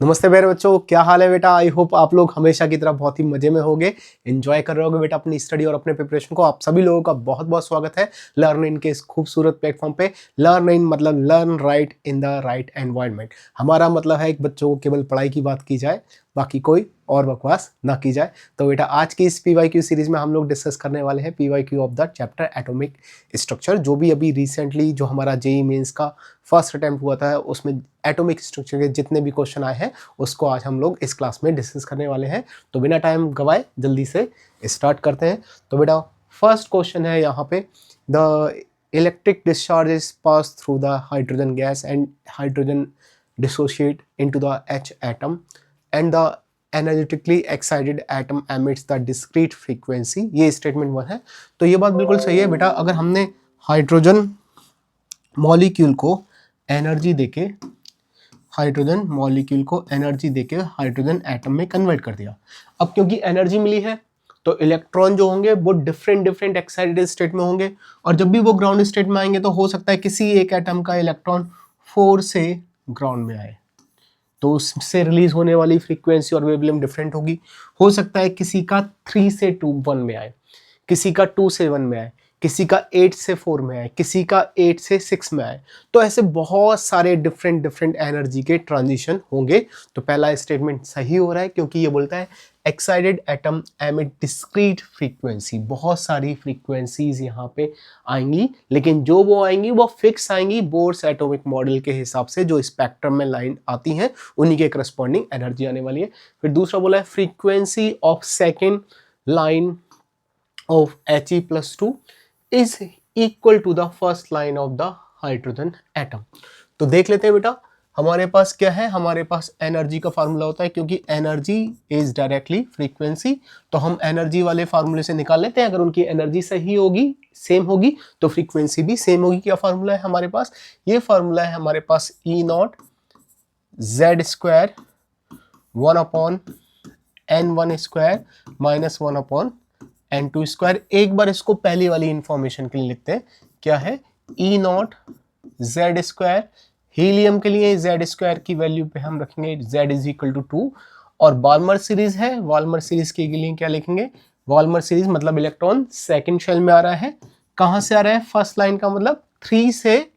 नमस्ते प्यारे बच्चों, क्या हाल है बेटा। आई होप आप लोग हमेशा की तरह बहुत ही मजे में होगे, एंजॉय कर रहे होगे बेटा अपनी स्टडी और अपने प्रिपरेशन को। आप सभी लोगों का बहुत बहुत स्वागत है लर्न इन के इस खूबसूरत प्लेटफॉर्म पे। लर्न इन मतलब learn right in the right environment. हमारा मतलब है कि बच्चों को केवल पढ़ाई की बात की जाए, बाकी कोई और बकवास ना की जाए। तो बेटा आज की इस PYQ सीरीज में हम लोग डिस्कस करने वाले हैं PYQ of the chapter atomic structure. जो भी अभी रिसेंटली जो हमारा JEE मेंस का फर्स्ट अटेम्प्ट हुआ था, उसमें एटॉमिक स्ट्रक्चर के जितने भी क्वेश्चन आए हैं उसको आज हम लोग इस क्लास में डिस्कस करने वाले हैं। तो बिना टाइम गवाए जल्दी से स्टार्ट करते हैं। तो बेटा फर्स्ट क्वेश्चन है यहाँ पे, the electric discharge is pass through the hydrogen gas and hydrogen dissociate into the H atom and the energetically excited atom emits the discrete frequency। ये स्टेटमेंट 1 है। तो ये बात बिल्कुल सही है बेटा। अगर हमने हाइड्रोजन मॉलिक्यूल को एनर्जी देके हाइड्रोजन एटम में कन्वर्ट कर दिया। अब क्योंकि एनर्जी मिली है तो इलेक्ट्रॉन जो होंगे वो डिफरेंट एक्साइटेड स्टेट में होंगे, और जब भी वो ग्राउंड स्टेट में आएंगे तो हो सकता है किसी एक एटम का इलेक्ट्रॉन 4 से ग्राउंड में आए, तो उससे रिलीज होने वाली फ्रीक्वेंसी और वेवलेंथ डिफरेंट होगी। हो सकता है किसी का 3 से 1 में आए, किसी का 2 से 1 में आए, किसी का 8 से 4 में आए, किसी का 8 से 6 में आए। तो ऐसे बहुत सारे डिफरेंट एनर्जी के ट्रांजिशन होंगे। तो पहला स्टेटमेंट सही हो रहा है क्योंकि ये बोलता है excited atom emit discrete frequency. बहुत सारी फ्रीक्वेंसीज यहाँ पे आएंगी, लेकिन जो वो आएंगी वो फिक्स आएंगी बोर्स एटॉमिक मॉडल के हिसाब से। जो स्पेक्ट्रम में लाइन आती हैं उन्हीं के करस्पॉन्डिंग एनर्जी आने वाली है। फिर दूसरा बोला है frequency of second line of He+2 is equal to the first line of the hydrogen atom। तो देख लेते हैं बेटा हमारे पास क्या है। हमारे पास एनर्जी का फार्मूला होता है, क्योंकि एनर्जी इज डायरेक्टली फ्रीक्वेंसी, तो हम एनर्जी वाले फार्मूले से निकाल लेते हैं। अगर उनकी एनर्जी सही होगी, सेम होगी, तो फ्रीक्वेंसी भी सेम होगी। क्या फार्मूला है हमारे पास? ये फार्मूला है हमारे पास E0 Z² 1/N1² -1/N2²। एक बार इसको पहली वाली इंफॉर्मेशन के लिए लिखते हैं। क्या है? E0 Z²। हीलियम के लिए Z² की वैल्यू पे हम रखेंगे Z = 2। और बाल्मर सीरीज है, बाल्मर सीरीज के लिए क्या लिखेंगे? बाल्मर सीरीज मतलब इलेक्ट्रॉन सेकंड शेल में आ रहा है। कहां से आ रहा है? फर्स्ट लाइन का मतलब 3 से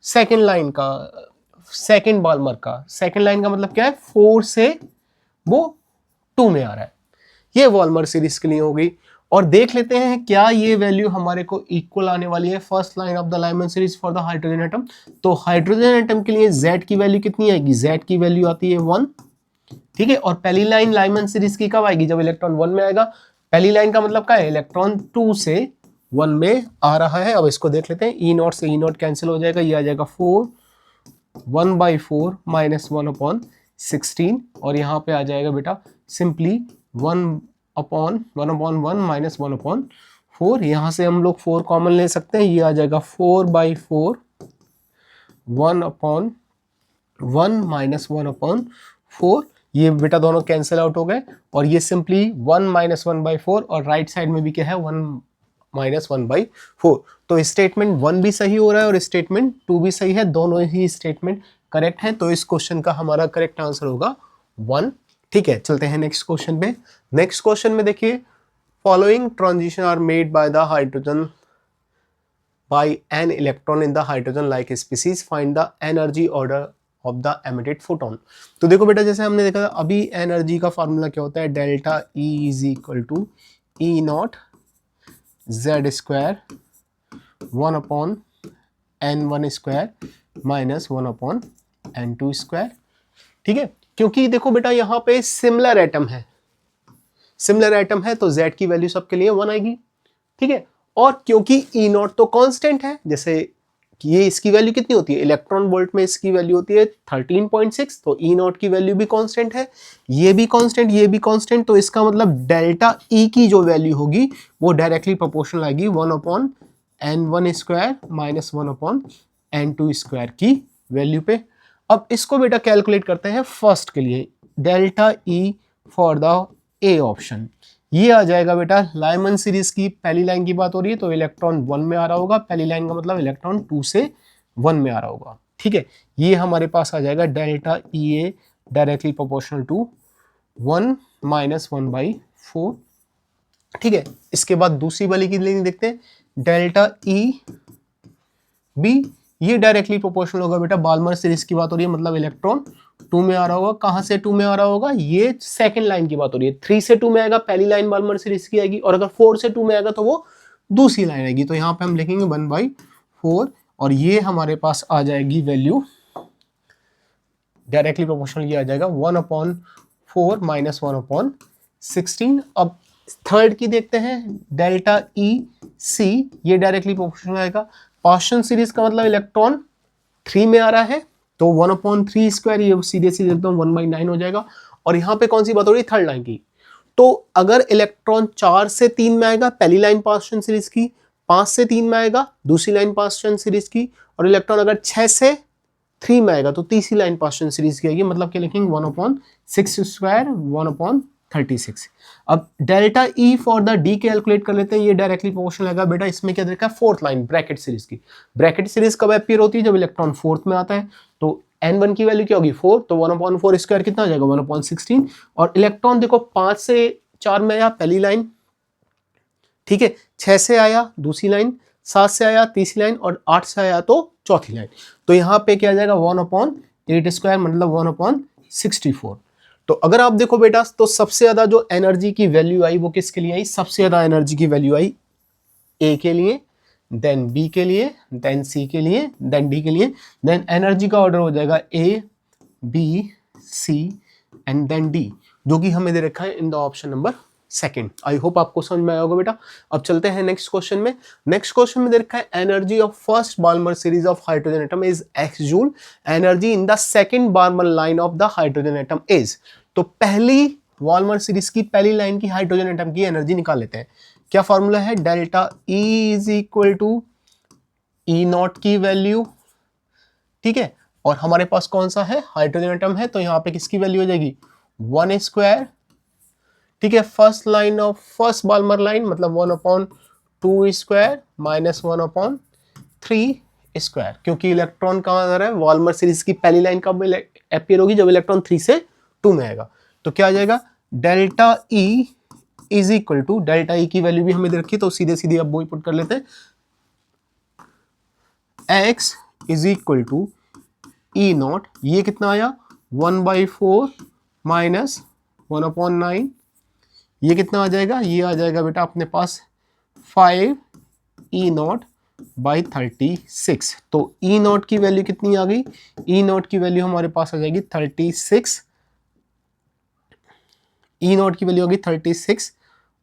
सेकंड लाइन का, सेकंड बाल्मर का। सेकंड लाइन का मतलब क्या है? 4 से वो 2 में आ रहा है। ये वॉल्मर सीरीज के लिए हो गई। और देख लेते हैं क्या ये वैल्यू हमारे को इक्वल आने वाली है first line of the Lyman series for the hydrogen atom. तो हाइड्रोजन एटम के लिए Z की वैल्यू कितनी आएगी? Z की वैल्यू आती है 1। ठीक है। और पहली लाइन लाइमन सीरीज की कब आएगी? जब इलेक्ट्रॉन 1 में आएगा। पहली लाइन का मतलब क्या है? इलेक्ट्रॉन 2 से 1 में आ रहा है। अब इसको देख लेते हैं। E0 से E0 कैंसिल हो जाएगा, ये आ जाएगा 4 1/4 -1/16। और यहाँ पे आ जाएगा बेटा सिंपली 1/1 -1/4। यहाँ से हम लोग 4 कॉमन ले सकते हैं, ये आ जाएगा 4/4 1/1 -1/4। ये बेटा दोनों कैंसिल आउट हो गए, और ये सिंपली 1 -1/4, और राइट साइड में भी क्या है? 1 -1/4। तो स्टेटमेंट 1 भी सही हो रहा है और स्टेटमेंट 2 भी सही है। दोनों ही स्टेटमेंट करेक्ट है। तो इस क्वेश्चन का हमारा करेक्ट आंसर होगा 1। ठीक है, चलते हैं नेक्स्ट क्वेश्चन पे। नेक्स्ट क्वेश्चन में देखिए, following transition are made by the hydrogen by an electron in the hydrogen like species, find the energy order of the emitted photon. तो देखो बेटा, जैसे हमने देखा था अभी एनर्जी का फार्मूला क्या होता है? Delta E = E0 Z² 1/N1² -1/N2²। ठीक है। क्योंकि देखो बेटा यहाँ पे सिमिलर एटम है, सिमिलर एटम है तो Z की वैल्यू सबके लिए 1 आएगी। ठीक है। और क्योंकि E0 तो कांस्टेंट है, जैसे ये इसकी वैल्यू कितनी होती है? इलेक्ट्रॉन वोल्ट में इसकी वैल्यू होती है 13.6, तो E0 की वैल्यू भी कांस्टेंट है, ये भी कांस्टेंट, ये भी कांस्टेंट। तो इसका मतलब डेल्टा E की जो वैल्यू होगी वो डायरेक्टली प्रोपोर्शनल आएगी 1/N1² -1/N2² की वैल्यू पे। अब इसको बेटा कैलकुलेट करते हैं फर्स्ट के लिए, delta E for the A option. ये आ जाएगा बेटा लाइमन सीरीज की पहली लाइन की बात हो रही है, तो इलेक्ट्रॉन 1 में आ रहा होगा। पहली लाइन का मतलब इलेक्ट्रॉन 2 से 1 में आ रहा होगा। ठीक है। ये हमारे पास आ जाएगा delta EA directly proportional to 1 minus 1/4। ठीक है, इसके बाद दूसरी वाली की लिंक देखते हैं, डेल्टा ई बी, ये डायरेक्टली प्रोपोर्शनल होगा बेटा, बाल्मर सीरीज की बात हो रही है, मतलब इलेक्ट्रॉन 2 में आ रहा होगा। कहां से 2 में आ रहा होगा, ये सेकंड लाइन की बात हो रही है। 3 से 2 में आएगा, पहली लाइन बाल्मर सीरीज की आएगी, और अगर 4 से 2 में आएगा तो वो दूसरी लाइन आएगी। तो यहाँ पे हम लिखेंगे 1/4, और ये हमारे पास आ जाएगी वैल्यू, डायरेक्टली प्रोपोर्शनल ये आ जाएगा 1/4 माइनस 1/16। अब थर्ड की देखते हैं, डेल्टा ई सी, ये डायरेक्टली प्रोपोर्शनल आएगा। पार्शियल सीरीज का मतलब इलेक्ट्रॉन 3 में आ रहा है, तो 1/3 स्क्वायर, ये सीधे सीधे एकदम 1/9 हो जाएगा। और यहाँ पे कौन सी बात हो रही है, थर्ड लाइन की। तो अगर इलेक्ट्रॉन 4 से 3 में आएगा, पहली लाइन पार्शियल सीरीज की, 5 से 3 में आएगा, दूसरी लाइन पार्शियल सीरीज की, और इलेक्ट्रॉन अगर 6 से 3 में आएगा तो तीसरी लाइन पार्शियल सीरीज की आएगी। मतलब क्या लिखेंगे, 1/6 स्क्वायर 1/36। अब delta E for the D calculate कर लेते हैं, ये डायरेक्टली प्रोपोर्शनल आएगा बेटा। इसमें क्या देखा है, फोर्थ लाइन ब्रैकेट सीरीज की। ब्रैकेट सीरीज कब अपीयर होती है, जब इलेक्ट्रॉन फोर्थ में आता है। तो n1 की वैल्यू क्या होगी, 4, तो 1/4 स्क्वायर कितना आ जाएगा, 1/16। और इलेक्ट्रॉन देखो 5 से 4 में आया, पहली लाइन, ठीक है, 6 से आया दूसरी लाइन, 7 से आया तीसरी लाइन, और 8 से आया तो चौथी लाइन। तो यहाँ पे क्या आ जाएगा, 1/8 स्क्वायर, मतलब 1/64। तो अगर आप देखो बेटा, तो सबसे ज्यादा जो एनर्जी की वैल्यू आई वो किसके लिए आई, सबसे ज्यादा एनर्जी की वैल्यू आई ए के लिए, देन बी के लिए, देन सी के लिए, देन डी के लिए। देन एनर्जी का ऑर्डर हो जाएगा A, B, C and then D, जो कि हमें दे रखा है in the option number second. I hope आपको समझ में आया होगा बेटा। अब चलते हैं नेक्स्ट क्वेश्चन में। नेक्स्ट क्वेश्चन में दे रखा है, energy of first Balmer series of hydrogen atom is x joule, energy in the second Balmer line of the hydrogen atom is. तो पहली बाल्मर सीरीज की पहली लाइन की हाइड्रोजन एटम की एनर्जी निकाल लेते हैं। क्या फॉर्मूला है, delta E is equal to E not की वैल्यू, ठीक है, और हमारे पास कौन सा है, हाइड्रोजन एटम है, तो यहाँ पे किसकी वैल्यू हो जाएगी, 1 स्क्वायर, ठीक है, first line of first Balmer line, मतलब 1/2 स्क्वायर माइनस 1/3 स्क्वायर, क्योंकि इलेक्ट्रॉन का मतलब है बाल्मर सीरीज की पहली लाइन कब अपीयर होगी, जब इलेक्ट्रॉन 3 से 2 में आएगा। तो क्या आ जाएगा, delta E is equal to, delta E की वैल्यू भी हमें दे रखी, तो सीधे सीधे अब वही पुट कर लेते हैं, X is equal to E not, ये कितना आया 1/4 माइनस 1/9, ये कितना आ जाएगा, ये आ जाएगा बेटा अपने पास 5 ई नॉट बाई 36। तो ई नॉट की वैल्यू कितनी आ गई, ई नॉट की वैल्यू हमारे पास आ जाएगी 36, ई नॉट की वैल्यू होगी 36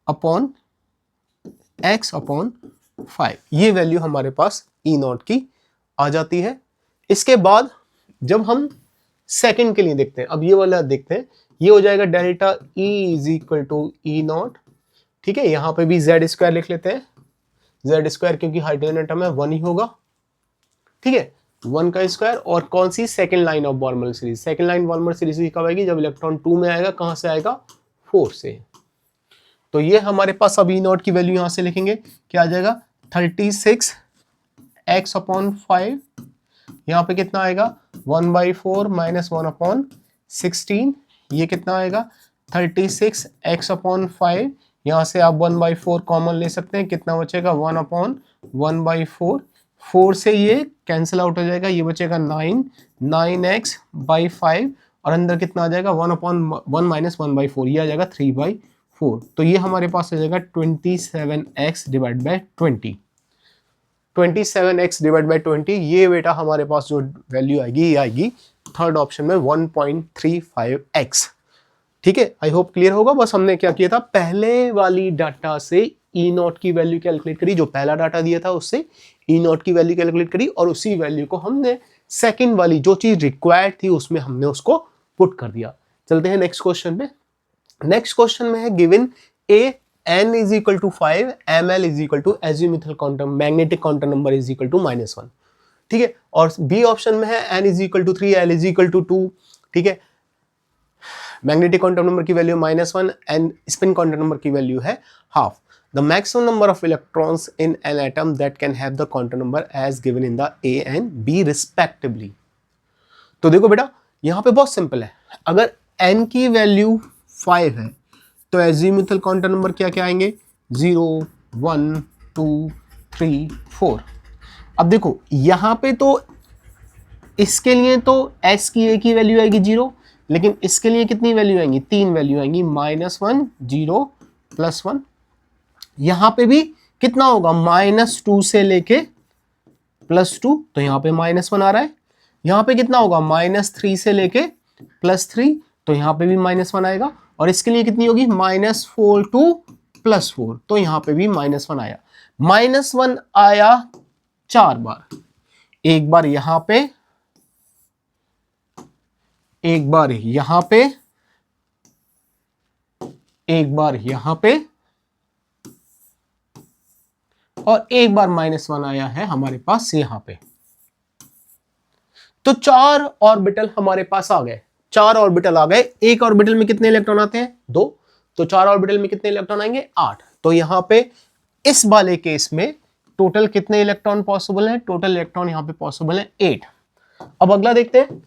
अपॉन एक्स अपॉन 5। ये वैल्यू हमारे पास ई नॉट की आ जाती है। इसके बाद जब हम सेकंड के लिए देखते हैं, अब ये वाला देखते हैं, ये हो जाएगा delta E is equal to E not, ठीक है, यहां पे भी जेड स्क्वायर लिख लेते हैं, जेड स्क्वायर क्योंकि हाइड्रोजन एटम है 1 ही होगा, ठीक है, 1 का स्क्वायर। और कौन सी, second line of Balmer series, second line Balmer series कब आएगी, जब इलेक्ट्रॉन 2 में आएगा, कहां से आएगा, 4 से। तो ये हमारे पास अब ई नॉट की वैल्यू यहां से लिखेंगे, क्या आ जाएगा 36 एक्स अपॉन 5, यहाँ पे कितना आएगा 1/4 माइनस 1/16, ये कितना आएगा 36 एक्स अपॉन 5, यहाँ से आप 1/4 कॉमन ले सकते हैं, कितना बचेगा 1/1/4, 4 से ये कैंसिल आउट हो जाएगा, ये बचेगा 9x/5, और अंदर कितना आ जाएगा 1/1 माइनस 1/4, ये आ जाएगा 3/4। तो ये हमारे पास आ जाएगा 27x divide by 20, 27x divide by 20, ये बेटा हमारे पास जो वैल्यू आएगी, ये आएगी थर्ड ऑप्शन में 1.35x। ठीक है, आई होप क्लियर होगा। बस हमने क्या किया था, पहले वाली डाटा से ई नॉट की वैल्यू कैलकुलेट करी, जो पहला डाटा दिया था उससे ई नॉट की वैल्यू कैलकुलेट करी, और उसी वैल्यू को हमने सेकंड वाली जो चीज रिक्वायर्ड थी उसमें हमने उसको पुट कर दिया। चलते हैं नेक्स्ट क्वेश्चन में। नेक्स्ट क्वेश्चन में है given A n is equal to 5, ml is equal to azimuthal quantum magnetic quantum number is equal to -1, ठीक है, और बी ऑप्शन में है n is equal to 3, l is equal to 2, ठीक है, मैग्नेटिक क्वांटम नंबर की value -1 and spin quantum number की value है half. The maximum number of electrons in an atom that can have the quantum number as given in the A and B respectively. तो देखो बेटा यहाँ पे बहुत simple है, अगर n की वैल्यू 5 है तो एजीमुथल क्वांटम नंबर क्या क्या आएंगे, 0 1 2 3 4। अब देखो यहां पे तो इसके लिए तो s की एक ही वैल्यू आएगी 0, लेकिन इसके लिए कितनी वैल्यू आएंगी, 3 वैल्यू आएंगी, -1 0 +1। यहां पे भी कितना होगा, -2 से लेके +2, तो यहां पे -1 आ रहा है। यहां पे कितना होगा, -3 से लेके +3, तो यहां पे भी -1 आएगा। और इसके लिए कितनी होगी, -4 टू +4, तो यहां पे भी -1 आया। -1 आया 4 बार, एक बार यहां पे, एक बार यहां पे, एक बार यहां पे, और एक बार -1 आया है हमारे पास यहां पे। तो 4 ऑर्बिटल हमारे पास आ गए, 4 ऑर्बिटल आ गए। एक ऑर्बिटल में कितने इलेक्ट्रॉन आते हैं, 2, तो 4 ऑर्बिटल में कितने इलेक्ट्रॉन आएंगे, 8। तो यहां पे इस वाले केस में टोटल कितने इलेक्ट्रॉन पॉसिबल है, टोटल इलेक्ट्रॉन यहां पे पॉसिबल है 8। अब अगला देखते हैं,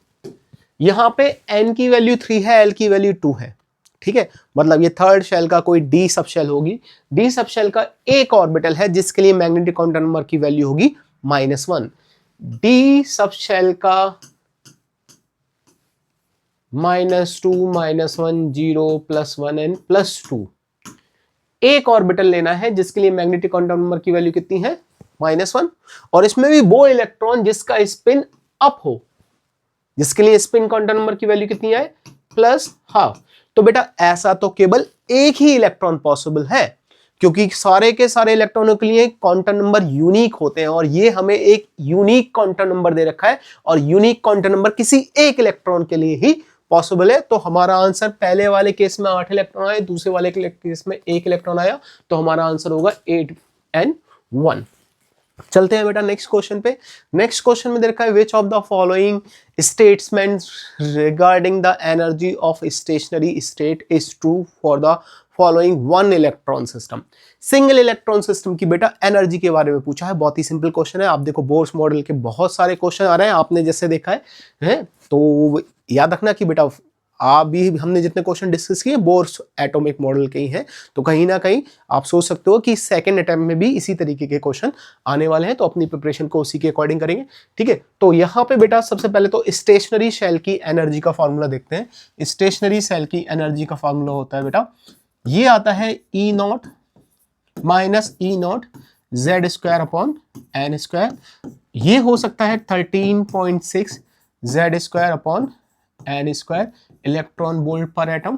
यहां पे n की वैल्यू 3 है, l की वैल्यू 2 है, ठीक है। मतलब ये थर्ड शेल का कोई d सब शेल होगी, d सब शेल का एक ऑर्बिटल है जिसके लिए मैग्नेटिक क्वांटम नंबर की वैल्यू होगी -1। d सब शेल का -2 -1 0 +1 n +2 एक ऑर्बिटल लेना है जिसके लिए मैग्नेटिक क्वांटम नंबर की वैल्यू कितनी है, -1। और इसमें भी वो इलेक्ट्रॉन जिसका स्पिन अप हो, जिसके लिए स्पिन क्वांटम नंबर की वैल्यू कितनी है, +12। तो बेटा ऐसा तो केवल एक ही इलेक्ट्रॉन पॉसिबल है, क्योंकि सारे के सारे इलेक्ट्रॉनों के लिए क्वांटम नंबर यूनिक होते हैं, और ये हमें एक यूनिक क्वांटम नंबर दे रखा है, और यूनिक क्वांटम नंबर किसी एक इलेक्ट्रॉन के लिए ही पॉसिबल है। तो हमारा आंसर, पहले वाले केस में 8 इलेक्ट्रॉन आए, दूसरे वाले केस में 1 इलेक्ट्रॉन आया, तो हमारा आंसर होगा 8n1। चलते हैं बेटा नेक्स्ट क्वेश्चन पे। नेक्स्ट क्वेश्चन में दे रखा है, which of the following statements regarding the energy of stationery state is true for the following one electron system. Single electron system की बेटा एनर्जी के बारे में पूछा है, बहुत ही सिंपल क्वेश्चन है। आप देखो बोर्स मॉडल के बहुत सारे क्वेश्चन आ रहे हैं, आपने जैसे देखा है तो याद रखना कि बेटा अभी हमने जितने क्वेश्चन डिस्कस किए बोर्स एटॉमिक मॉडल के ही हैं, तो कहीं ना कहीं आप सोच सकते हो कि सेकंड अटेम्प्ट में भी इसी तरीके के क्वेश्चन आने वाले हैं, तो अपनी प्रिपरेशन को उसी के अकॉर्डिंग करेंगे, ठीक है। तो यहाँ पे बेटा सबसे पहले तो स्टेशनरी सेल की एनर्जी का फॉर्मूला देखते हैं। स्टेशनरी सेल की एनर्जी का फॉर्मूला होता है बेटा, ये आता है E0 minus E0 Z² n²। ये हो सकता है 13.6 Z² इलेक्ट्रॉन वोल्ट पर एटम।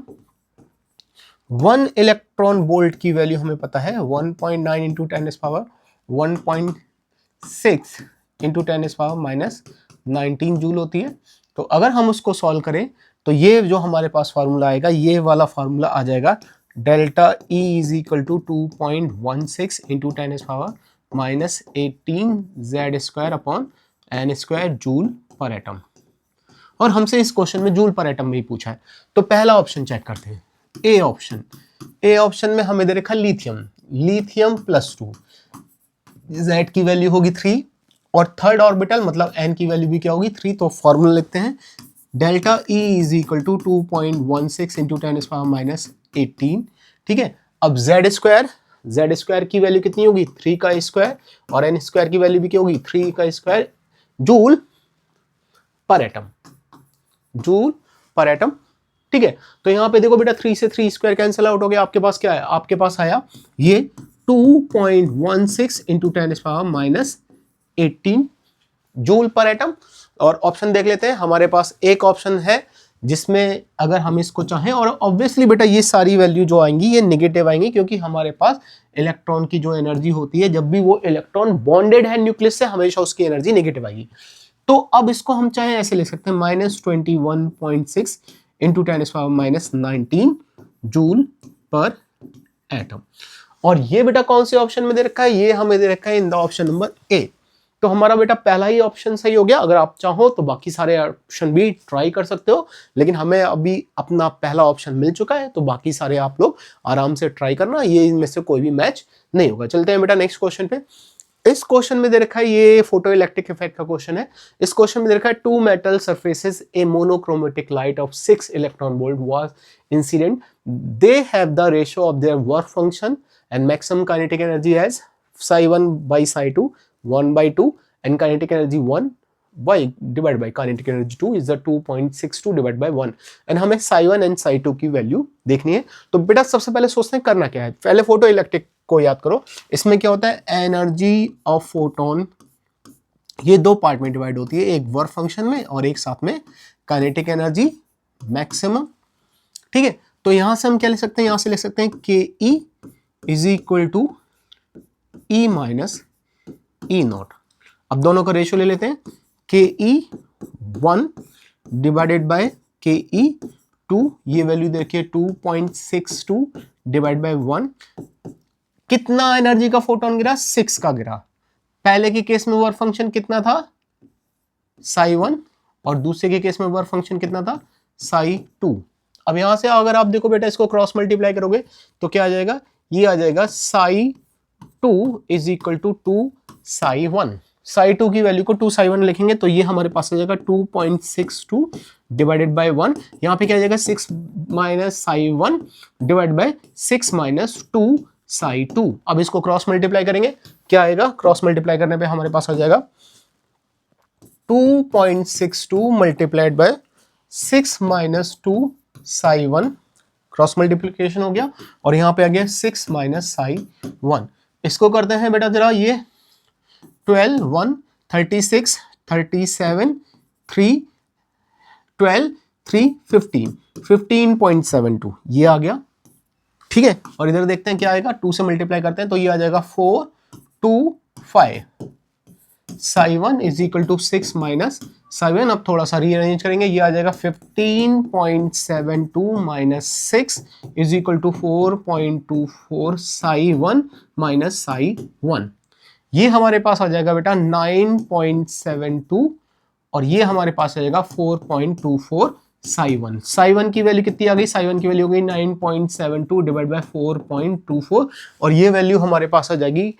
1 इलेक्ट्रॉन वोल्ट की वैल्यू हमें पता है 1.9 इंटू 10⁻⁻, 1.6 इंटू 10⁻⁻19 जूल होती है। तो अगर हम उसको सॉल्व करें तो ये जो हमारे पास फार्मूला आएगा, ये वाला फार्मूला आ जाएगा, delta E = 2.16 into 10⁻⁻18 Z² joule पर एटम। और हमसे इस क्वेश्चन में जूल पर एटम में ही पूछा है, तो पहला ऑप्शन चेक करते हैं। ए ऑप्शन, ए ऑप्शन में हमें दे रखा लिथियम, लिथियम +2, Z की वैल्यू होगी 3, और थर्ड ऑर्बिटल मतलब N की वैल्यू भी क्या होगी 3। तो फॉर्मूला लिखते हैं, डेल्टा E = 2.16 इंटू 10⁻⁻18, ठीक है। अब Z² की वैल्यू कितनी होगी, 3 का स्क्वायर, और n² की वैल्यू भी क्या होगी 3 का स्क्वायर जूल पर एटम, जूल पर एटम, ठीक है। तो यहां पे देखो बेटा 3 से 3 स्क्वायर कैंसिल आउट हो गया, आपके पास क्या है, आपके पास आया ये 2.16 इंटू 10⁻⁻18 जूल पर एटम। और ऑप्शन देख लेते हैं, हमारे पास एक ऑप्शन है जिसमें अगर हम इसको चाहें, और ऑब्वियसली बेटा ये सारी वैल्यू जो आएंगी ये नेगेटिव आएंगी, क्योंकि हमारे पास इलेक्ट्रॉन की जो एनर्जी होती है, जब भी वो इलेक्ट्रॉन बॉन्डेड है न्यूक्लियस से, हमेशा उसकी एनर्जी नेगेटिव आएगी। तो अब इसको हम चाहे ऐसे लिख सकते हैं, -21.6 इंटू 10⁻⁻19 जूल पर एटम। और ये बेटा कौन से ऑप्शन में दे रखा है, ये हमें दे रखा है in the option number A. तो हमारा बेटा पहला ही ऑप्शन सही हो गया। अगर आप चाहो तो बाकी सारे ऑप्शन भी ट्राई कर सकते हो, लेकिन हमें अभी अपना पहला ऑप्शन मिल चुका है, तो बाकी सारे आप लोग आराम से ट्राई करना, ये इनमें से कोई भी मैच नहीं होगा। चलते हैं बेटा नेक्स्ट क्वेश्चन पे। इस क्वेश्चन में दे रखा है, ये फोटो इलेक्ट्रिक इफेक्ट का क्वेश्चन है। इस क्वेश्चन में दे रखा है two metal surfaces a monochromatic light of 6 electron volt was incident, they have the ratio of their work function and maximum kinetic energy as psi1 by psi2 1/2 and kinetic energy 1 by divided by kinetic energy 2 is the 2.62 divided by 1 and हमें psi1 and psi2 की value देखनी है। तो बेटा सबसे पहले सोचते हैं करना क्या है, पहले फोटो इलेक्ट्रिक को याद करो। इसमें क्या होता है, एनर्जी ऑफ फोटोन ये दो पार्ट में डिवाइड होती है, एक वर्क फंक्शन में और एक साथ में काइनेटिक एनर्जी मैक्सिमम। ठीक है, तो यहां से हम क्या लिख सकते हैं, यहां से लिख सकते हैं के E is equal to E minus E not. अब दोनों का रेशियो ले लेते हैं, के ई 1 डिवाइडेड बाय के ई 2, ये वैल्यू देखिए 2.62 डिवाइड बाय 1। कितना एनर्जी का फोटोन गिरा, 6 का गिरा। पहले के केस में वर्क फंक्शन कितना था, psi1, और दूसरे के केस में वर्क फंक्शन कितना था, psi2। अब यहां से अगर आप देखो बेटा, इसको क्रॉस मल्टीप्लाई करोगे तो क्या आ जाएगा, ये आ जाएगा psi2 is equal to 2 psi1। psi2 की वैल्यू को 2 psi1 लिखेंगे तो ये हमारे पास आ जाएगा 2.62 डिवाइडेड बाय 1। यहां पे क्या आ जाएगा 6 minus psi1 divide by 6 minus 2 psi2। अब इसको क्रॉस मल्टीप्लाई करेंगे, क्या आएगा, क्रॉस मल्टीप्लाई करने पे हमारे पास आ जाएगा 2.62 multiplied by 6 minus 2 psi1, cross multiplication हो गया, और यहां पे आ गया 6 माइनस psi1। इसको करते हैं बेटा जरा, ये 12 1 36 37 3 12 3 15 15.72 ये आ गया। ठीक है, और इधर देखते हैं क्या आएगा, 2 से मल्टीप्लाई करते हैं तो ये आ जाएगा 4 2 5 psi1 is equal to 6 minus psi1। अब थोड़ा सा रीअरेंज करेंगे, ये आ जाएगा 15.72 minus 6 is equal to 4.24 psi1 minus psi1। ये हमारे पास आ जाएगा बेटा 9.72, और ये हमारे पास आ जाएगा 4.24 psi1। psi1 की वैल्यू कितनी आ गई, psi1 की वैल्यू हो गई 9.72 डिवाइड बाय 4.24, और ये वैल्यू हमारे पास आ जाएगी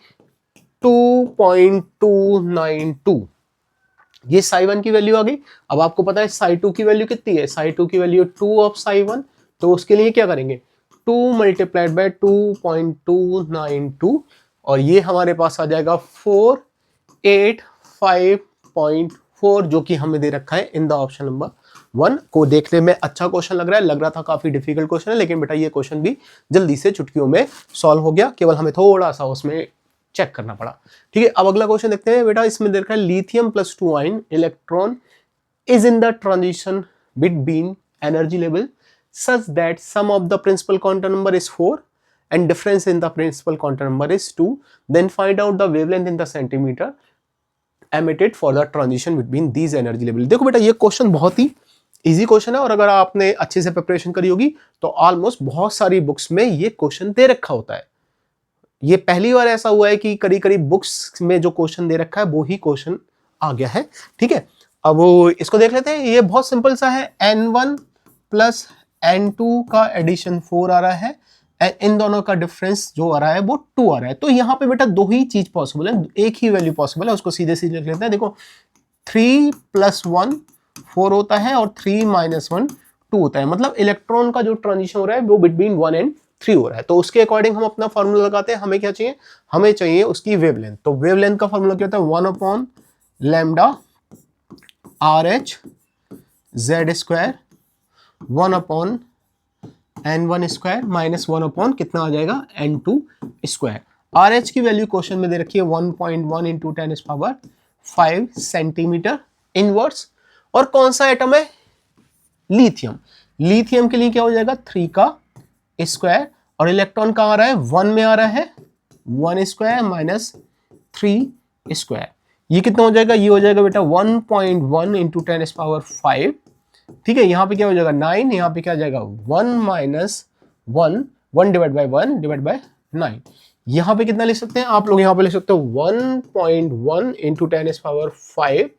2.292। ये psi1 की वैल्यू आ गई। अब आपको पता है psi2 की वैल्यू कितनी है, psi2 की वैल्यू 2 ऑफ psi1, तो उसके लिए क्या करेंगे 2 मल्टीप्लाइड बाय 2.292, और ये हमारे पास आ जाएगा 485.4, जो कि हमें दे रखा है इन द ऑप्शन नंबर 1। को देखने में अच्छा क्वेश्चन लग रहा है, लग रहा था काफी डिफिकल्ट क्वेश्चन है, लेकिन बेटा ये क्वेश्चन भी जल्दी से चुटकियों में सॉल्व हो गया, केवल हमें थोड़ा सा उसमें चेक करना पड़ा। ठीक है, अब अगला क्वेश्चन देखते हैं बेटा। इसमें दे रखा है lithium plus 2 ion electron is in the transition between energy level such that sum of the principal quantum number is 4 and difference in the principal quantum number is 2, then find out the wavelength in the centimeter emitted for the transition between these energy level। देखो बेटा ये question बहुत ही easy question है, और अगर आपने अच्छे से प्रिपरेशन करी होगी तो ऑलमोस्ट बहुत सारी बुक्स में ये क्वेश्चन दे रखा होता है। ये पहली बार ऐसा हुआ है कि करीब करीब बुक्स में जो क्वेश्चन दे रखा है वो ही क्वेश्चन आ गया है। ठीक है, अब इसको देख लेते हैं। ये बहुत सिंपल सा है, n1 प्लस n2 का एडिशन 4 आ रहा है, इन दोनों का डिफरेंस जो आ रहा है वो 2 आ रहा है। तो यहाँ पे बेटा दो ही चीज पॉसिबल है, एक ही वैल्यू पॉसिबल है, उसको सीधे सीधे लिख लेते हैं। देखो 3 प्लस 1 4 होता है और 3 माइनस 1 2 होता है, मतलब इलेक्ट्रॉन का जो ट्रांजिशन हो रहा है वो बिटवीन 1 एंड 3 हो रहा है। तो उसके अकॉर्डिंग हम अपना फॉर्मूला लगाते हैं। हमें क्या चाहिए, हमें चाहिए उसकी वेवलेंथ। तो वेवलेंथ का फॉर्मूला क्या होता है, 1 upon lambda RH Z square 1 upon n1 square minus 1 upon कितना आ जाएगा n2 स्क्वायर। RH की वैल्यू क्वेश्चन में दे रखी है 1.1 इंटू 10 पावर 5 सेंटीमीटर इनवर्स। और कौन सा एटम है, लिथियम। लिथियम के लिए क्या हो जाएगा 3 का स्क्वायर, और इलेक्ट्रॉन कहाँ आ रहा है 1 में आ रहा है 1 स्क्वायर माइनस 3 स्क्वायर। ये कितना हो जाएगा, ये हो जाएगा बेटा 1.1 इंटू 10 पावर 5। ठीक है, यहाँ पे क्या हो जाएगा 9, यहाँ पे क्या आ जाएगा 1 minus 1 1 divide by 1 divide by 9। यहाँ पे कितना लिख सकते हैं आप लोग, यहाँ पे लिख सकते हो 1.1 इंटू 10 पावर 5।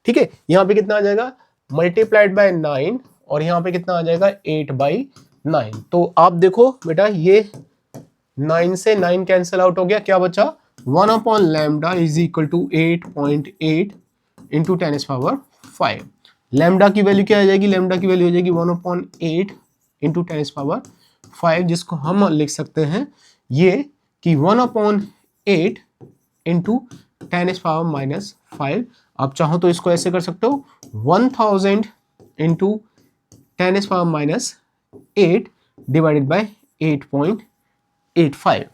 ठीक है, यहाँ पे कितना आ जाएगा मल्टीप्लाइड बाय 9, और यहाँ पे कितना आ जाएगा 8/9। तो आप देखो बेटा ये 9 से 9 कैंसिल आउट हो गया, क्या बचा 1 upon lambda is equal to 8.8 into 10⁵। Lambda की वैल्यू क्या आ जाएगी, लैम्डा की वैल्यू हो जाएगी 1 अपॉन 8 इंटू 10⁵, जिसको हम लिख सकते हैं ये कि 1 अपॉन 8 इंटू 10⁻⁵। आप चाहो तो इसको ऐसे कर सकते हो 1000 इंटू 10⁻8 डिवाइडेड बाय 8.85।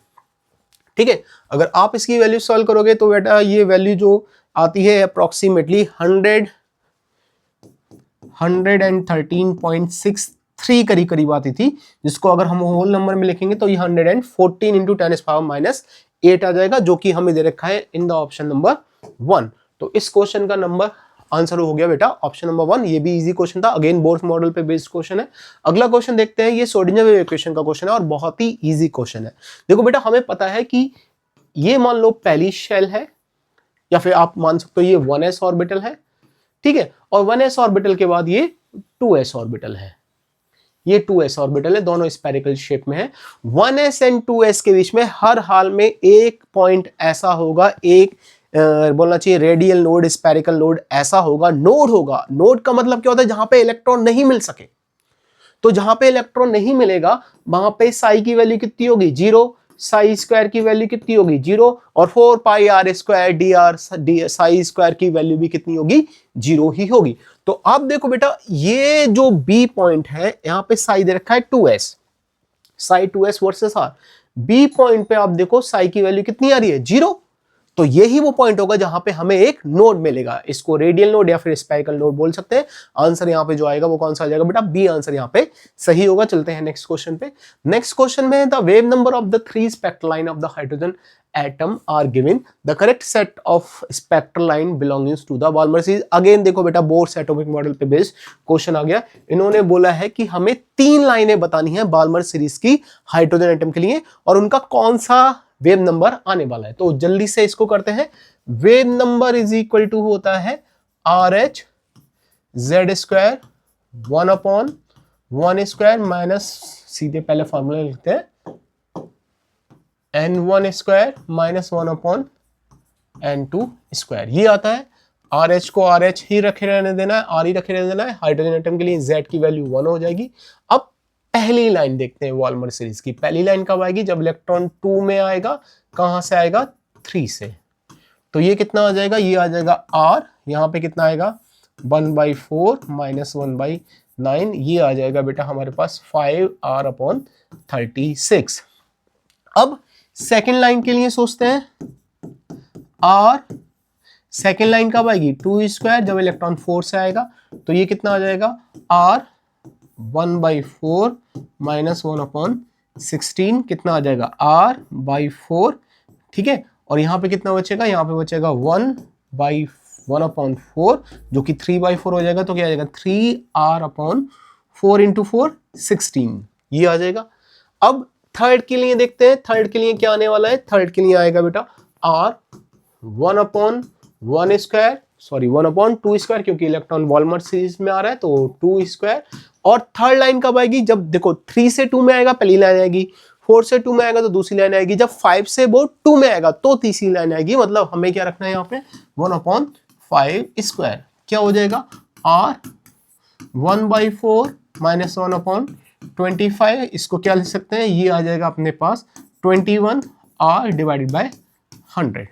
ठीक है, अगर आप इसकी वैल्यू सॉल्व करोगे तो बेटा ये वैल्यू जो आती है अप्रोक्सीमेटली 113.63 करीब करीब आती थी, जिसको अगर हम होल नंबर में लिखेंगे तो ये 114 इंटू 10⁻⁸ आ जाएगा, जो कि हमें दे रखा है इन द ऑप्शन नंबर 1। तो इस क्वेश्चन का नंबर आंसर हो गया बेटा ऑप्शन नंबर 1। ये भी इजी क्वेश्चन था, अगेन बोर्स मॉडल पे बेस्ड क्वेश्चन है। अगला क्वेश्चन देखते हैं, ये श्रोडिंगर वेव इक्वेशन का क्वेश्चन है और बहुत ही इजी क्वेश्चन है। देखो बेटा, हमें पता है कि ये मान लो पहली शेल है, या फिर आप मान सकते हो ये 1s ऑर्बिटल है, ठीक है, और 1s ऑर्बिटल के बाद ये 2s ऑर्बिटल है, ये 2s ऑर्बिटल है, दोनों स्फेरिकल शेप में है। 1s एंड 2s के बीच में हर हाल में एक पॉइंट ऐसा होगा, एक बोलना चाहिए रेडियल नोड, स्फेरिकल नोड ऐसा होगा, नोड होगा। नोड का मतलब क्या होता है, जहां पे इलेक्ट्रॉन नहीं मिल सके। तो जहां पे इलेक्ट्रॉन नहीं मिलेगा वहां पे साई की वैल्यू कितनी होगी, 0, साई स्क्वायर की वैल्यू कितनी होगी, 0, और 4 pi r square d r psi square की वैल्यू भी कितनी होगी, 0 ही होगी। तो आप देखो बेटा, ये जो बी पॉइंट है, यहां पे साई दे रखा है 2s, psi 2s versus R. B point पे आप देखो साई की वैल्यू कितनी आ रही है, 0। तो यही वो पॉइंट होगा जहां पे हमें एक नोड मिलेगा, इसको रेडियल नोड या फिर स्पेरिकल नोड बोल सकते हैं। आंसर यहां पे जो आएगा वो कौन सा आ जाएगा बेटा, बी आंसर यहां पे सही होगा। चलते हैं नेक्स्ट क्वेश्चन पे। नेक्स्ट क्वेश्चन में the wave number of the 3 spectral line of the hydrogen atom are given, the correct set of spectral line belongings to the Balmer series. Again देखो बेटा, बोर्स एटॉमिक मॉडल पे based question आ गया। इन्होंने बोला है कि हमें 3 लाइनें बतानी है बाल्मर सीरीज की हाइड्रोजन एटम के लिए, और उनका कौन सा वेव नंबर आने वाला है। तो जल्दी से इसको करते हैं। Wave number is equal to होता है RH Z square 1 upon 1 square minus, सीधे पहले फॉर्मूला लिखते हैं, N1 square minus 1 upon N2 square. ये आता है। RH को RH ही रखे रहने देना है, R ही रखे रहने देना है। हाइड्रोजन एटम के लिए Z की वैल्यू 1 हो जाएगी। अब पहली लाइन देखते हैं बाल्मर सीरीज की। पहली लाइन कब आएगी, जब इलेक्ट्रॉन 2 में आएगा। कहां से आएगा, 3 से। तो ये कितना आ जाएगा, ये आ जाएगा R, यहां पे कितना आएगा 1/4 माइनस 1/9, ये आ जाएगा बेटा हमारे पास 5R अपॉन 36। अब सेकेंड लाइन के लिए सोचते हैं। R सेकेंड लाइन कब आएगी, 2 स्क्वायर, जब इलेक्ट्रॉन 4 से आएगा। तो ये कितना आ जाएगा, R 1/4 माइनस 1 अपॉन 16, कितना आ जाएगा R/4, ठीक है। और यहाँ पे कितना बचेगा, यहाँ पे बचेगा 1/1 अपॉन 4, जो कि 3/4 हो जाएगा। तो क्या आ जाएगा 3R अपॉन 4 इंटू 4 16, ये आ जाएगा। अब थर्ड के लिए देखते हैं, थर्ड के लिए क्या आने वाला है। थर्ड के लिए आएगा बेटा R 1 upon 1 square, sorry 1 upon 2 square, क्योंकि इलेक्ट्रॉन बाल्मर सीरीज में आ रहा है तो 2 स्क्वायर। और थर्ड लाइन कब आएगी, जब देखो 3 से 2 में आएगा पहली लाइन आएगी, 4 से 2 में आएगा तो दूसरी लाइन आएगी, जब 5 से वो 2 में आएगा तो तीसरी लाइन आएगी। मतलब हमें क्या रखना है यहाँ पे 1 अपॉन 5 स्क्वायर, क्या हो जाएगा R 1/4 माइनस 1 अपॉन 25, इसको क्या लिख सकते हैं, ये आ जाएगा अपने पास 21R डिवाइडेड बाय 100।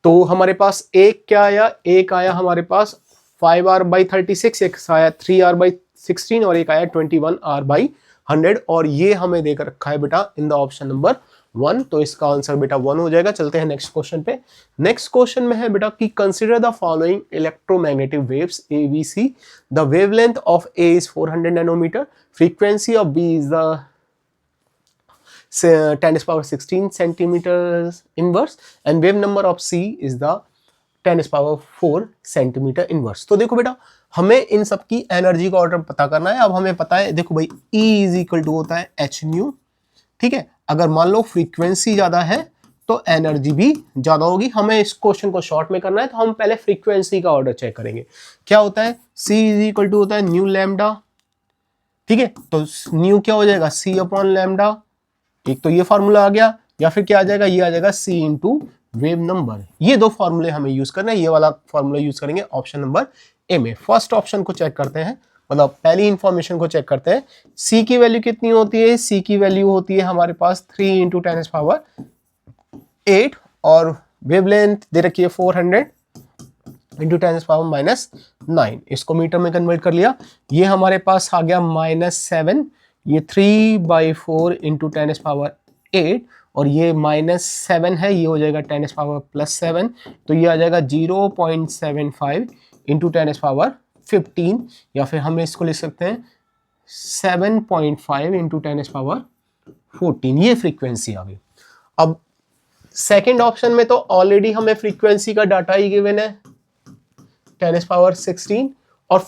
तो हमारे पास एक क्या आया, एक आया हमारे पास 5R/36, एक आया 3R/16 और एक आया 21R/100, और ये हमें देकर रखा है बेटा इन द ऑप्शन नंबर 1। तो इसका आंसर बेटा 1 हो जाएगा। चलते हैं नेक्स्ट क्वेश्चन पे। नेक्स्ट क्वेश्चन में है बेटा कि consider the following electromagnetic waves ABC, the wavelength of A is 400 nanometer, frequency of B is the 10⁻16 centimeters inverse and wave number of C is the 10⁻4 centimeter inverse। तो देखो बेटा, हमें इन सब की एनर्जी का ऑर्डर पता करना है। अब हमें पता है, देखो भाई E इज इक्वल टू होता है h न्यू, ठीक है। अगर मान लो फ्रीक्वेंसी ज्यादा है तो एनर्जी भी ज्यादा होगी। हमें इस क्वेश्चन को शॉर्ट में करना है, तो हम पहले फ्रीक्वेंसी का ऑर्डर चेक करेंगे। क्या होता है, C इज इक्वल टू होता है न्यू लैम्डा, ठीक है। तो न्यू क्या हो जाएगा, C अपॉन लैम्डा, एक तो ये फार्मूला आ गया। या फिर क्या आ जाएगा, ये आ जाएगा c इंटू वेव नंबर। ये दो फॉर्मूले हमें यूज करना है, ये वाला फॉर्मूला यूज करेंगे ऑप्शन नंबर ए में। फर्स्ट ऑप्शन को चेक करते हैं, मतलब पहली इंफॉर्मेशन को चेक करते हैं। c की वैल्यू कितनी होती है, c की वैल्यू होती है हमारे पास 3 इंटू 10⁻8 और वेवलेंथ दे रखी है 400 इंटू 10⁻⁹। इसको मीटर में कन्वर्ट कर लिया, ये हमारे पास आ गया -7, ये 3/4 इंटू 10⁻8 और ये -7 है, ये हो जाएगा 10⁻+7, तो ये आ जाएगा 0.75 इंटू 10⁻15 या फिर हम इसको लिख सकते हैं 7.5 इंटू 10⁻14। ये फ्रीक्वेंसी आ गई। अब सेकेंड ऑप्शन में तो ऑलरेडी हमें फ्रीक्वेंसी का डाटा ही गिवन है 10⁻16 और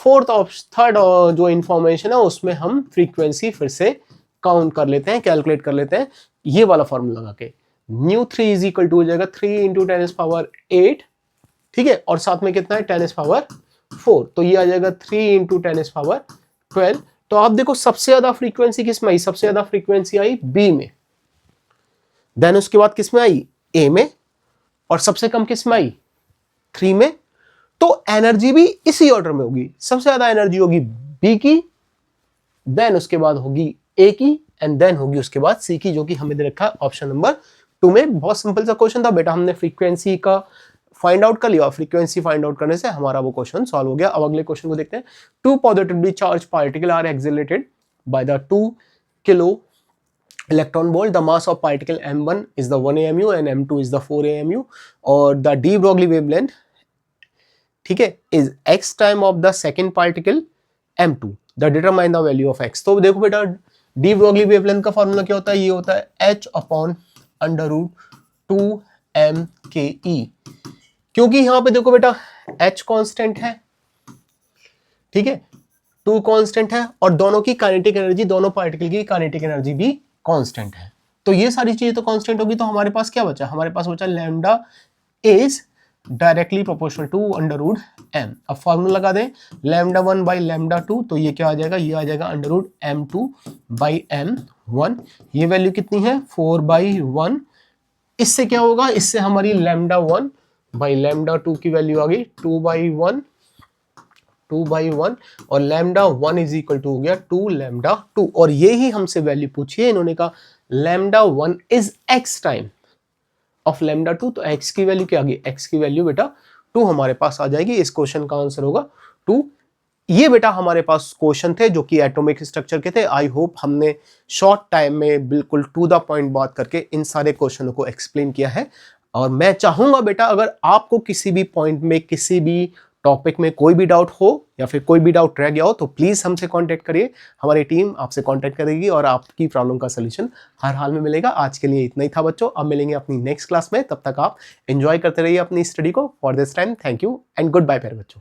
थर्ड जो इंफॉर्मेशन है उसमें हम फ्रीक्वेंसी फिर से काउंट कर लेते हैं, कैलकुलेट कर लेते हैं ये वाला फॉर्मूला लगा के। μ3 इज इक्वल टू हो जाएगा 3 इंटू 10⁻8, ठीक है, और साथ में कितना है 10⁻4, तो ये आ जाएगा 3 इंटू 10⁻12। तो आप देखो सबसे ज्यादा फ्रीक्वेंसी किस में आई, सबसे ज्यादा फ्रीक्वेंसी आई बी में, देन उसके बाद किस में आई ए में, और सबसे कम किस में आई 3 में। तो एनर्जी भी इसी ऑर्डर में होगी, सबसे ज्यादा एनर्जी होगी बी की, देन उसके बाद होगी ए की, एंड देन होगी उसके बाद सी की, जो कि हमें दे रखा है ऑप्शन नंबर 2 में। बहुत सिंपल सा क्वेश्चन था बेटा, हमने फ्रीक्वेंसी का फाइंड आउट कर लिया, फ्रीक्वेंसी फाइंड आउट करने से हमारा वो क्वेश्चन सॉल्व हो गया। अब अगले क्वेश्चन को देखते हैं। 2 positively charge particle are accelerated by the 2 kilo electron volt. The mass of particle m1 is the 1 AMU and m2 is the 4 AMU और the de Broglie wavelength, ठीक है, is x time of the second particle m2, the determine the value of x। तो देखो बेटा de Broglie wavelength का formula क्या होता है, ये होता है h/√2mke, क्योंकि यहां पे देखो बेटा h कांस्टेंट है, ठीक है, 2 कांस्टेंट है और दोनों की काइनेटिक एनर्जी, दोनों पार्टिकल की काइनेटिक एनर्जी भी कांस्टेंट है। तो ये सारी चीजें तो कांस्टेंट होगी, तो हमारे पास क्या बचा, हमारे पास बचा lambda is directly proportional to √m। अब फॉर्मूला लगा दें λ1 बाई λ2, तो ये क्या आ जाएगा, ये आ जाएगा √m2 बाई m1। ये वैल्यू कितनी है 4/1। इससे क्या होगा, इससे हमारी λ1 बाई λ2 की वैल्यू आ गई 2/1 और λ1 इज इक्वल टू हो गया 2λ2। और ये ही हमसे वैल्यू पूछी है, इन्होंने कहा λ1 इज x टाइम ऑफ λ2, तो x की वैल्यू क्या आ गई, x की वैल्यू बेटा 2 हमारे पास आ जाएगी। इस क्वेश्चन का आंसर होगा 2। ये बेटा हमारे पास क्वेश्चन थे जो कि एटॉमिक स्ट्रक्चर के थे। आई होप हमने शॉर्ट टाइम में बिल्कुल टू द पॉइंट बात करके इन सारे क्वेश्चनों को एक्सप्लेन किया है। और मैं चाहूंगा बेटा अगर आपको किसी भी पॉइंट में, किसी भी टॉपिक में कोई भी डाउट हो या फिर कोई भी डाउट रह गया हो, तो प्लीज हमसे कांटेक्ट करिए, हमारी टीम आपसे कांटेक्ट करेगी और आपकी प्रॉब्लम का सलूशन हर हाल में मिलेगा। आज के लिए इतना ही था बच्चों, अब मिलेंगे अपनी नेक्स्ट क्लास में, तब तक आप एंजॉय करते रहिए अपनी स्टडी को। For this time thank you and good bye प्यारे बच्चों।